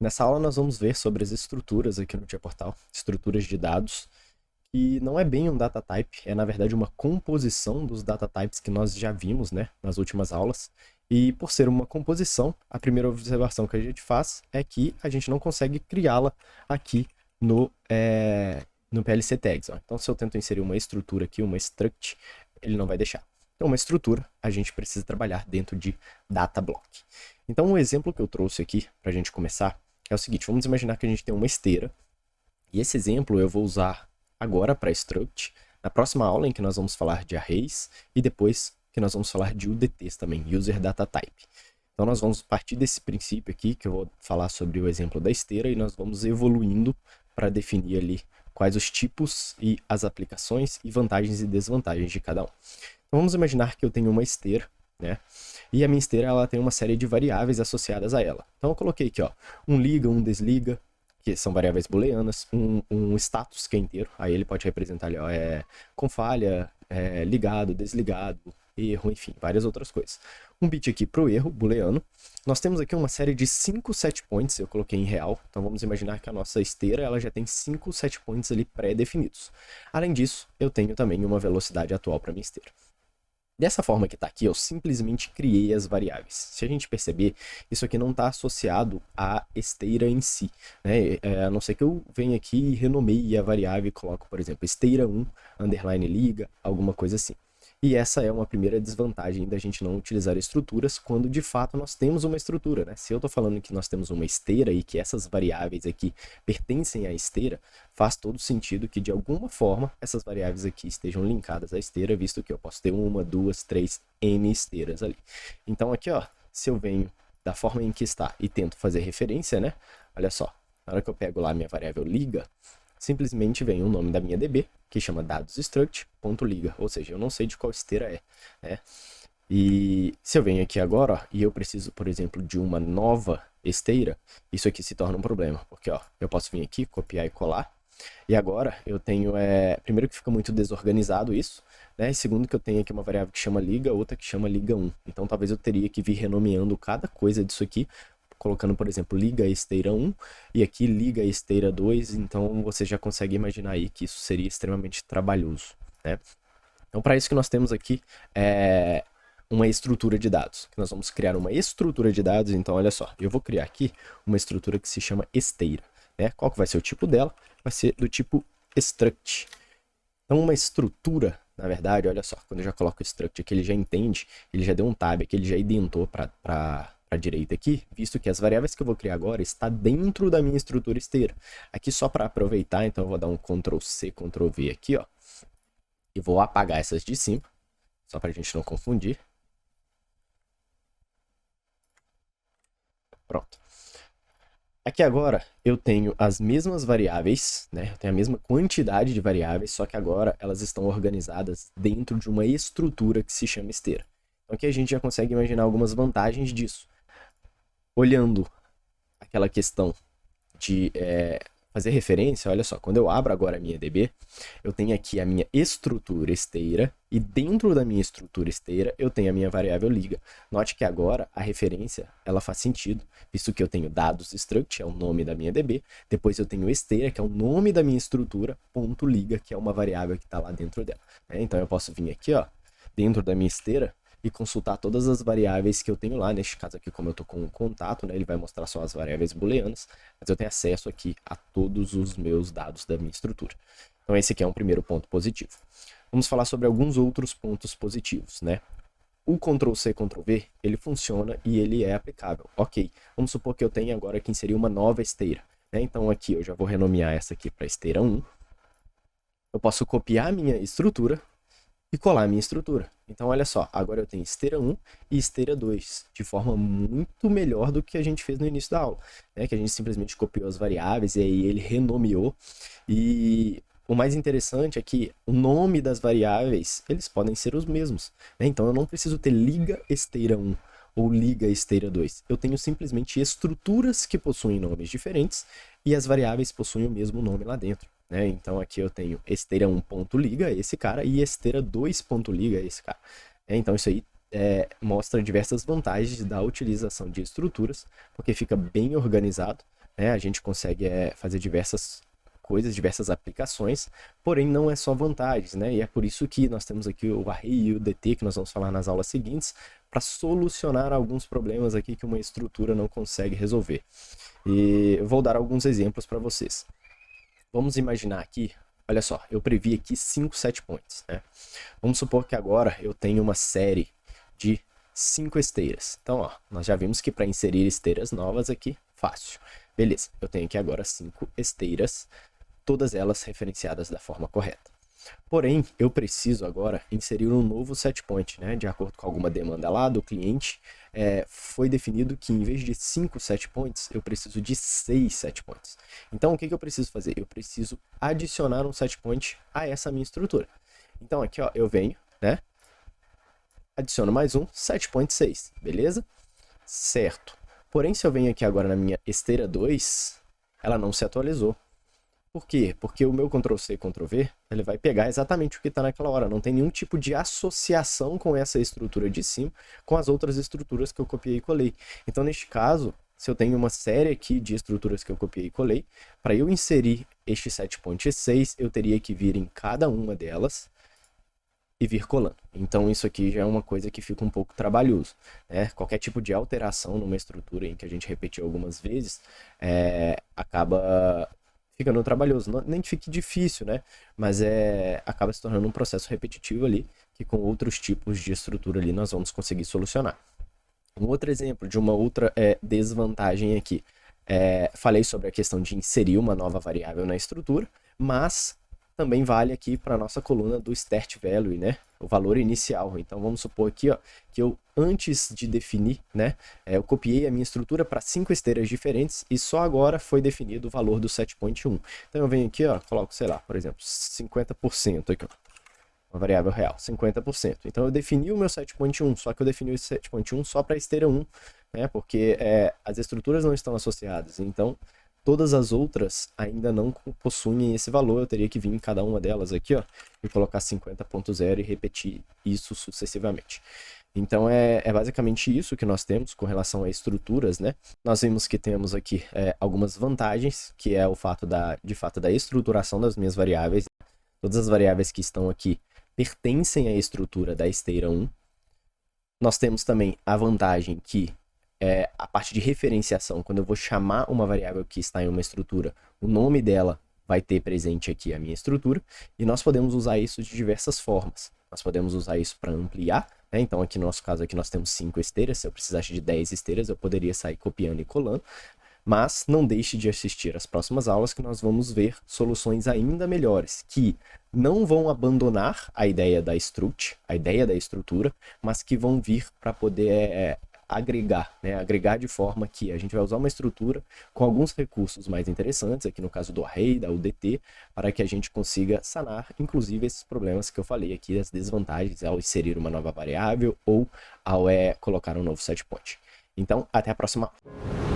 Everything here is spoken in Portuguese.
Nessa aula nós vamos ver sobre as estruturas aqui no Tia Portal, estruturas de dados, que não é bem um data type, é na verdade uma composição dos data types que nós já vimos, né, nas últimas aulas. E por ser uma composição, a primeira observação que a gente faz é que a gente não consegue criá-la aqui no PLC Tags. Ó. Então se eu tento inserir uma estrutura aqui, uma struct, ele não vai deixar. Então uma estrutura a gente precisa trabalhar dentro de data block. Então o exemplo que eu trouxe aqui para a gente começar é o seguinte, vamos imaginar que a gente tem uma esteira, e esse exemplo eu vou usar agora para struct, na próxima aula em que nós vamos falar de arrays, e depois que nós vamos falar de UDTs também, User Data Type. Então nós vamos partir desse princípio aqui, que eu vou falar sobre o exemplo da esteira, e nós vamos evoluindo para definir ali quais os tipos e as aplicações e vantagens e desvantagens de cada um. Então vamos imaginar que eu tenho uma esteira, né? E a minha esteira ela tem uma série de variáveis associadas a ela. Então eu coloquei aqui, ó, um liga, um desliga, que são variáveis booleanas, um status que é inteiro, aí ele pode representar ali, ó, com falha, ligado, desligado, erro, enfim, várias outras coisas. Um bit aqui para o erro, booleano. Nós temos aqui uma série de 5 set points, eu coloquei em real, então vamos imaginar que a nossa esteira ela já tem 5 set points ali pré-definidos. Além disso, eu tenho também uma velocidade atual para minha esteira. Dessa forma que está aqui, eu simplesmente criei as variáveis. Se a gente perceber, isso aqui não está associado à esteira em si, né? A não ser que eu venha aqui e renomeie a variável e coloco, por exemplo, esteira 1, underline liga, alguma coisa assim. E essa é uma primeira desvantagem da gente não utilizar estruturas quando de fato nós temos uma estrutura, né? Se eu estou falando que nós temos uma esteira e que essas variáveis aqui pertencem à esteira, faz todo sentido que de alguma forma essas variáveis aqui estejam linkadas à esteira, visto que eu posso ter uma, duas, três, N esteiras ali. Então aqui, ó, se eu venho da forma em que está e tento fazer referência, né? Olha só, na hora que eu pego lá minha variável liga, simplesmente vem o nome da minha DB, que chama dados_struct.liga, ou seja, eu não sei de qual esteira é, né? E se eu venho aqui agora, ó, e eu preciso, por exemplo, de uma nova esteira, isso aqui se torna um problema, porque ó, eu posso vir aqui, copiar e colar, e agora eu tenho, primeiro que fica muito desorganizado isso, né? E segundo que eu tenho aqui uma variável que chama liga, outra que chama liga1. Então talvez eu teria que vir renomeando cada coisa disso aqui, colocando, por exemplo, liga esteira 1 e aqui liga esteira 2, então você já consegue imaginar aí que isso seria extremamente trabalhoso, né? Então para isso que nós temos aqui uma estrutura de dados, que nós vamos criar uma estrutura de dados, então olha só, eu vou criar aqui uma estrutura que se chama esteira, né? Qual que vai ser o tipo dela? Vai ser do tipo struct. Então uma estrutura, na verdade, olha só, quando eu já coloco o struct aqui, ele já entende, ele já deu um tab aqui, ele já identou para a direita aqui, visto que as variáveis que eu vou criar agora está dentro da minha estrutura esteira. Aqui só para aproveitar, então eu vou dar um Ctrl C, Ctrl V aqui, ó, e vou apagar essas de cima, só para a gente não confundir. Pronto. Aqui agora eu tenho as mesmas variáveis, né? Eu tenho a mesma quantidade de variáveis, só que agora elas estão organizadas dentro de uma estrutura que se chama esteira. Então aqui a gente já consegue imaginar algumas vantagens disso. Olhando aquela questão de fazer referência, olha só, quando eu abro agora a minha DB, eu tenho aqui a minha estrutura esteira, e dentro da minha estrutura esteira eu tenho a minha variável liga. Note que agora a referência, ela faz sentido, visto que eu tenho dados struct, é o nome da minha DB, depois eu tenho esteira, que é o nome da minha estrutura, ponto liga, que é uma variável que está lá dentro dela. Então eu posso vir aqui, ó, dentro da minha esteira, e consultar todas as variáveis que eu tenho lá, neste caso aqui, como eu estou com um contato, né, ele vai mostrar só as variáveis booleanas, mas eu tenho acesso aqui a todos os meus dados da minha estrutura. Então esse aqui é um primeiro ponto positivo. Vamos falar sobre alguns outros pontos positivos, né? O Ctrl C, Ctrl V, ele funciona e ele é aplicável. Ok, vamos supor que eu tenha agora que inserir uma nova esteira, né? Então aqui eu já vou renomear essa aqui para esteira 1. Eu posso copiar a minha estrutura e colar a minha estrutura. Então, olha só, agora eu tenho esteira 1 e esteira 2, de forma muito melhor do que a gente fez no início da aula, né? Que a gente simplesmente copiou as variáveis e aí ele renomeou. E o mais interessante é que o nome das variáveis, eles podem ser os mesmos, né? Então, eu não preciso ter liga esteira 1 ou liga esteira 2. Eu tenho simplesmente estruturas que possuem nomes diferentes e as variáveis possuem o mesmo nome lá dentro. Então aqui eu tenho esteira 1.liga, esse cara, e esteira 2.liga, esse cara. Então isso aí mostra diversas vantagens da utilização de estruturas, porque fica bem organizado, né? A gente consegue fazer diversas coisas, diversas aplicações, porém não é só vantagens, né? E é por isso que nós temos aqui o array e o DT, que nós vamos falar nas aulas seguintes, para solucionar alguns problemas aqui que uma estrutura não consegue resolver. E eu vou dar alguns exemplos para vocês. Vamos imaginar aqui, olha só, eu previ aqui 5 set points, né? Vamos supor que agora eu tenho uma série de 5 esteiras. Então, ó, nós já vimos que para inserir esteiras novas aqui, fácil. Beleza, eu tenho aqui agora 5 esteiras, todas elas referenciadas da forma correta. Porém, eu preciso agora inserir um novo set point, né? De acordo com alguma demanda lá do cliente, foi definido que em vez de 5 set points, eu preciso de 6 set points. Então, o que eu preciso fazer? Eu preciso adicionar um set point a essa minha estrutura. Então, aqui, ó, eu venho, né? Adiciono mais um, set point 6, beleza? Certo. Porém, se eu venho aqui agora na minha esteira 2, ela não se atualizou. Por quê? Porque o meu Ctrl+C, Ctrl+V, ele vai pegar exatamente o que está naquela hora. Não tem nenhum tipo de associação com essa estrutura de cima, com as outras estruturas que eu copiei e colei. Então, neste caso, se eu tenho uma série aqui de estruturas que eu copiei e colei, para eu inserir este set point 6, eu teria que vir em cada uma delas e vir colando. Então, isso aqui já é uma coisa que fica um pouco trabalhoso, né? Qualquer tipo de alteração numa estrutura em que a gente repetiu algumas vezes, acaba ficando trabalhoso. Não, nem que fique difícil, né? Mas acaba se tornando um processo repetitivo ali, que com outros tipos de estrutura ali nós vamos conseguir solucionar. Um outro exemplo de uma outra desvantagem aqui. Falei sobre a questão de inserir uma nova variável na estrutura, mas também vale aqui para a nossa coluna do start value, né? O valor inicial. Então, vamos supor aqui, ó, que eu, antes de definir, né? Eu copiei a minha estrutura para 5 esteiras diferentes e só agora foi definido o valor do set point 1. Então, eu venho aqui, ó, coloco, sei lá, por exemplo, 50% aqui, ó. Uma variável real, 50%. Então, eu defini o meu set point 1, só que eu defini o set point 1 só para a esteira 1, né? Porque as estruturas não estão associadas. Então, todas as outras ainda não possuem esse valor. Eu teria que vir em cada uma delas aqui, ó, e colocar 50.0 e repetir isso sucessivamente. Então, é basicamente isso que nós temos com relação a estruturas, né? Nós vimos que temos aqui algumas vantagens, que é o fato de fato da estruturação das minhas variáveis. Todas as variáveis que estão aqui pertencem à estrutura da esteira 1. Nós temos também a vantagem que a parte de referenciação, quando eu vou chamar uma variável que está em uma estrutura, o nome dela vai ter presente aqui a minha estrutura, e nós podemos usar isso de diversas formas. Nós podemos usar isso para ampliar, né? Então aqui no nosso caso aqui nós temos 5 esteiras, se eu precisasse de 10 esteiras eu poderia sair copiando e colando, mas não deixe de assistir às próximas aulas que nós vamos ver soluções ainda melhores, que não vão abandonar a ideia da struct, a ideia da estrutura, mas que vão vir para poder agregar, né? Agregar de forma que a gente vai usar uma estrutura com alguns recursos mais interessantes, aqui no caso do array, da UDT, para que a gente consiga sanar, inclusive, esses problemas que eu falei aqui, as desvantagens ao inserir uma nova variável ou ao colocar um novo set point. Então, até a próxima aula.